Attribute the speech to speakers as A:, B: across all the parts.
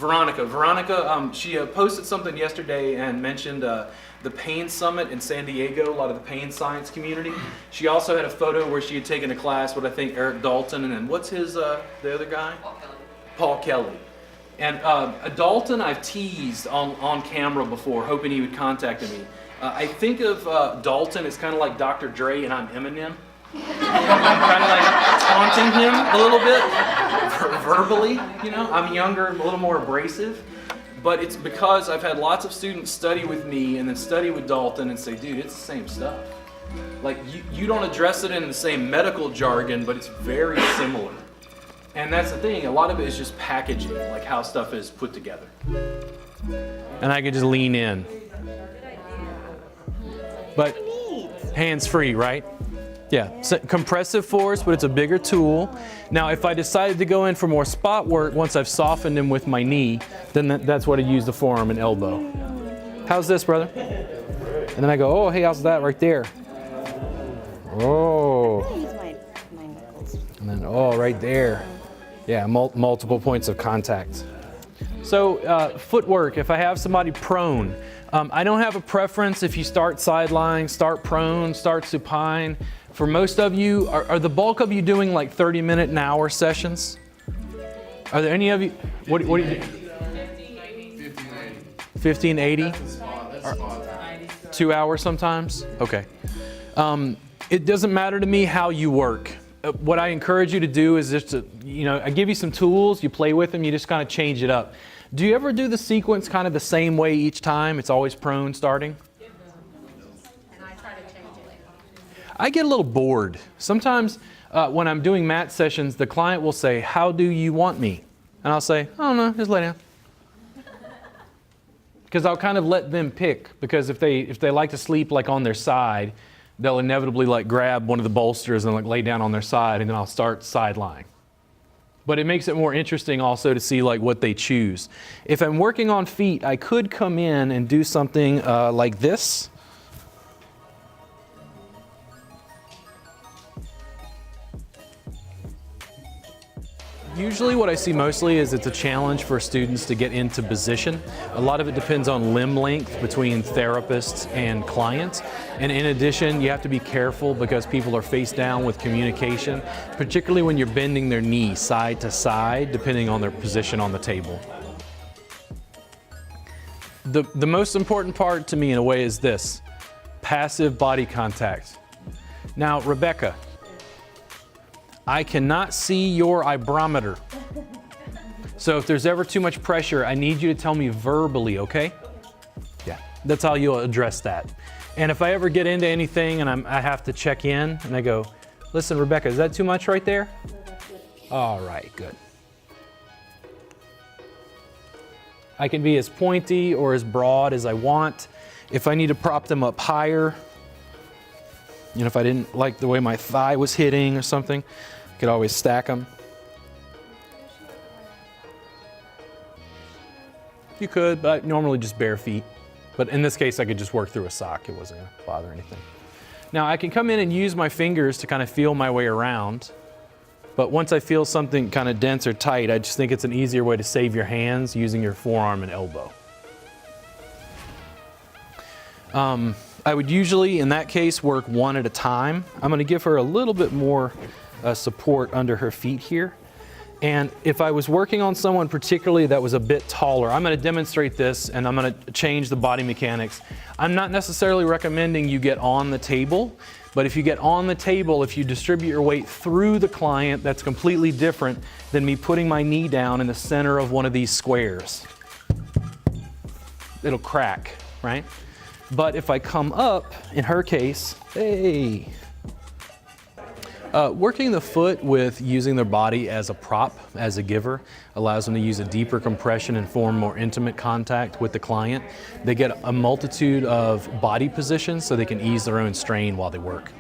A: Veronica, she posted something yesterday and mentioned the pain summit in San Diego, a lot of the pain science community. She also had a photo where she had taken a class with, I think, Eric Dalton, and then what's his, the other guy? Paul Kelly. And Dalton I've teased on camera before, hoping he would contact me. I think of Dalton as kind of like Dr. Dre and I'm Eminem. Kind of like taunting him a little bit, verbally, you know. I'm younger, a little more abrasive. But it's because I've had lots of students study with me and then study with Dalton and say, dude, it's the same stuff. Like, you don't address it in the same medical jargon, but it's very similar. And that's the thing, a lot of it is just packaging, like how stuff is put together. And I could just lean in. But hands-free, right? Yeah, so compressive force, but it's a bigger tool. Now, if I decided to go in for more spot work, once I've softened him with my knee, then that's what I use the forearm and elbow. How's this, brother? And then I go, oh, hey, how's that right there? Oh. And then, oh, right there. Yeah, multiple points of contact. So footwork, if I have somebody prone, I don't have a preference if you start side lying, start prone, start supine. For most of you, are the bulk of you doing like 30-minute and hour sessions? Are there any of you, what do you do? 1580. 1580? 2 hours sometimes? Okay. It doesn't matter to me how you work. What I encourage you to do is just to, I give you some tools, you play with them, you just kind of change it up. Do you ever do the sequence kind of the same way each time? It's always prone starting?
B: And I try to change it.
A: I get a little bored. Sometimes when I'm doing mat sessions, the client will say, how do you want me? And I'll say, I don't know, just lay down. Because I'll kind of let them pick, because if they like to sleep like on their side, they'll inevitably like grab one of the bolsters and like lay down on their side, and then I'll start side lying. But it makes it more interesting also to see like what they choose. If I'm working on feet, I could come in and do something like this. Usually what I see mostly is it's a challenge for students to get into position. A lot of it depends on limb length between therapists and clients. And in addition, you have to be careful because people are face down with communication, particularly when you're bending their knee side to side, depending on their position on the table. The most important part to me in a way is this, passive body contact. Now, Rebecca, I cannot see your ibrometer. So if there's ever too much pressure, I need you to tell me verbally, okay? Yeah, that's how you'll address that. And if I ever get into anything and I have to check in and I go, listen, Rebecca, is that too much right there?
B: No, that's good.
A: All right, good. I can be as pointy or as broad as I want. If I need to prop them up higher, if I didn't like the way my thigh was hitting or something, I could always stack them. You could, but normally just bare feet. But in this case, I could just work through a sock. It wasn't going to bother anything. Now, I can come in and use my fingers to kind of feel my way around. But once I feel something kind of dense or tight, I just think it's an easier way to save your hands using your forearm and elbow. I would usually, in that case, work one at a time. I'm going to give her a little bit more support under her feet here. And if I was working on someone particularly that was a bit taller, I'm going to demonstrate this and I'm going to change the body mechanics. I'm not necessarily recommending you get on the table, but if you get on the table, if you distribute your weight through the client, that's completely different than me putting my knee down in the center of one of these squares. It'll crack, right? But if I come up, in her case, hey. Working the foot with using their body as a prop, as a giver, allows them to use a deeper compression and form more intimate contact with the client. They get a multitude of body positions so they can ease their own strain while they work.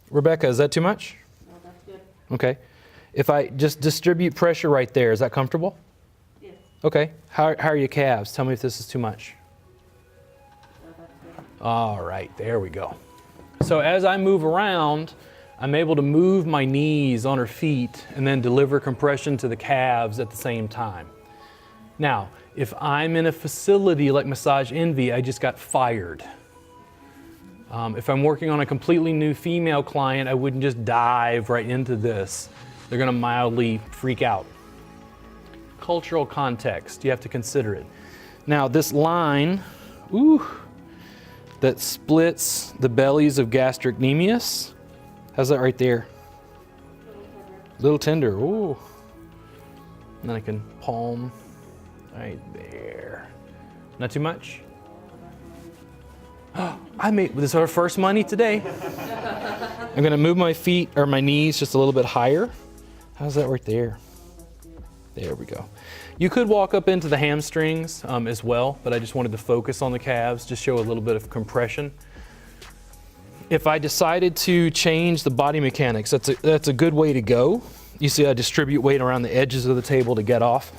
A: Rebecca, is that too much?
B: No, that's good.
A: Okay. If I just distribute pressure right there, is that comfortable?
B: Yes.
A: Okay. How are your calves? Tell me if this is too much.
B: No, that's good.
A: All right, there we go. So as I move around, I'm able to move my knees on her feet and then deliver compression to the calves at the same time. Now, if I'm in a facility like Massage Envy, I just got fired. If I'm working on a completely new female client, I wouldn't just dive right into this. They're gonna mildly freak out. Cultural context, you have to consider it. Now this line, that splits the bellies of gastrocnemius, how's that right there? Little tender, ooh. And then I can palm right there. Not too much? This is our first money today. I'm gonna move my feet or my knees just a little bit higher. How's that right there? There we go. You could walk up into the hamstrings as well, but I just wanted to focus on the calves, just show a little bit of compression. If I decided to change the body mechanics, that's a good way to go. You see I distribute weight around the edges of the table to get off.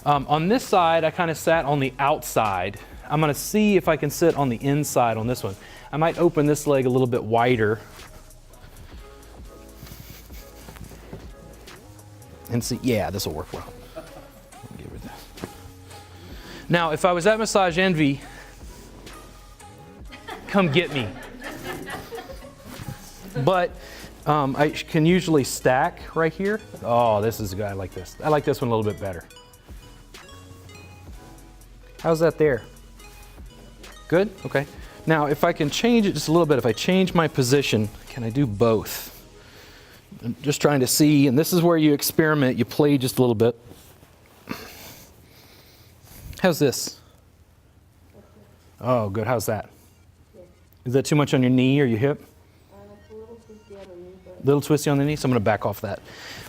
A: On this side, I kind of sat on the outside. I'm gonna see if I can sit on the inside on this one. I might open this leg a little bit wider and see, yeah, this will work well. Give her this. Now, if I was at Massage Envy, come get me. But I can usually stack right here. Oh, this is good, I like this. I like this one a little bit better. How's that there? Good, okay. Now, if I can change it just a little bit, if I change my position, can I do both? I'm just trying to see, and this is where you experiment, you play just a little bit. How's this? Oh, good, how's that? Is that too much on your knee or your hip?
B: It's a little twisty on the knee, but...
A: Little twisty on the knee, so I'm gonna back off that.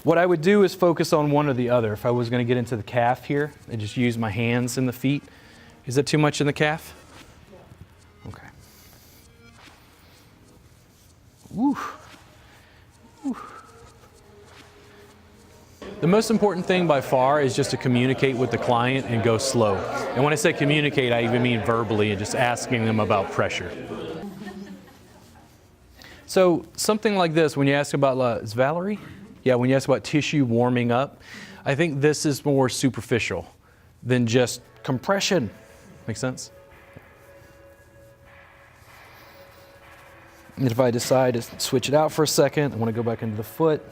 A: What I would do is focus on one or the other. If I was gonna get into the calf here, I just use my hands in the feet. Is that too much in the calf? No. Okay. Woo. Woo. The most important thing by far is just to communicate with the client and go slow. And when I say communicate, I even mean verbally and just asking them about pressure. So something like this, when you ask about, is Valerie? Yeah, when you ask about tissue warming up, I think this is more superficial than just compression. Make sense? And if I decide to switch it out for a second, I want to go back into the foot.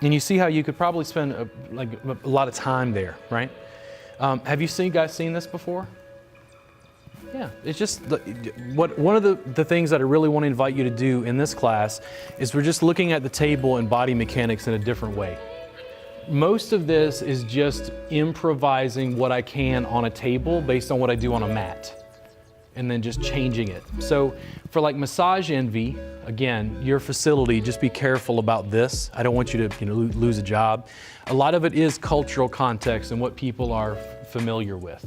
A: And you see how you could probably spend a lot of time there, right? Have you guys seen this before? Yeah, it's just, one of the things that I really want to invite you to do in this class is we're just looking at the table and body mechanics in a different way. Most of this is just improvising what I can on a table based on what I do on a mat, and then just changing it. So for like Massage Envy, again, your facility, just be careful about this. I don't want you to lose a job. A lot of it is cultural context and what people are familiar with.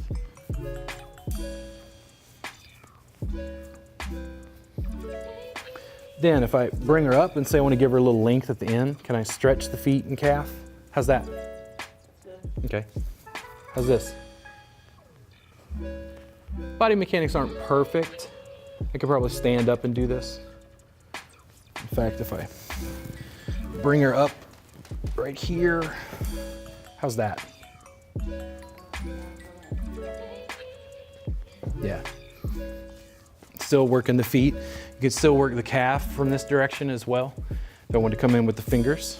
A: Then if I bring her up and say I want to give her a little length at the end, can I stretch the feet and calf? How's that? Okay. How's this? Body mechanics aren't perfect. I could probably stand up and do this. In fact, if I bring her up right here, how's that? Yeah. Still working the feet. You could still work the calf from this direction as well. If I want to come in with the fingers.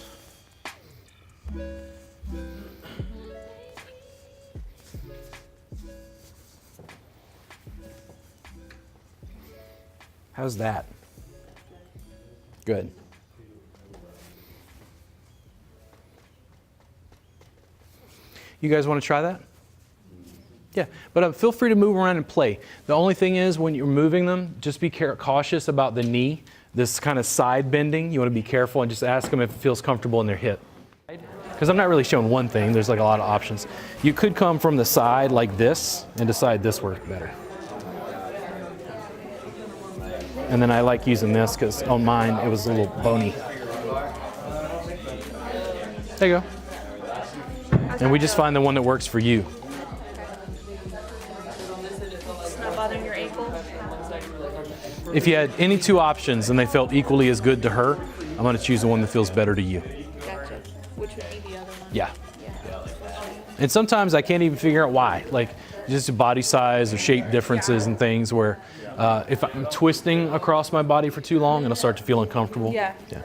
A: How's that? Good. You guys want to try that? Yeah, but feel free to move around and play. The only thing is when you're moving them, just be cautious about the knee, this kind of side bending. You want to be careful and just ask them if it feels comfortable in their hip. Because I'm not really showing one thing, there's like a lot of options. You could come from the side like this and decide this works better. And then I like using this because on mine it was a little bony. There you go. And we just find the one that works for you.
B: It's not bothering your ankle?
A: If you had any two options and they felt equally as good to her, I'm going to choose the one that feels better to you.
B: Gotcha. Which would be the other one?
A: Yeah.
B: Yeah.
A: And sometimes I can't even figure out why. Like just body size or shape differences and things where if I'm twisting across my body for too long, it'll start to feel uncomfortable.
B: Yeah.
A: Yeah.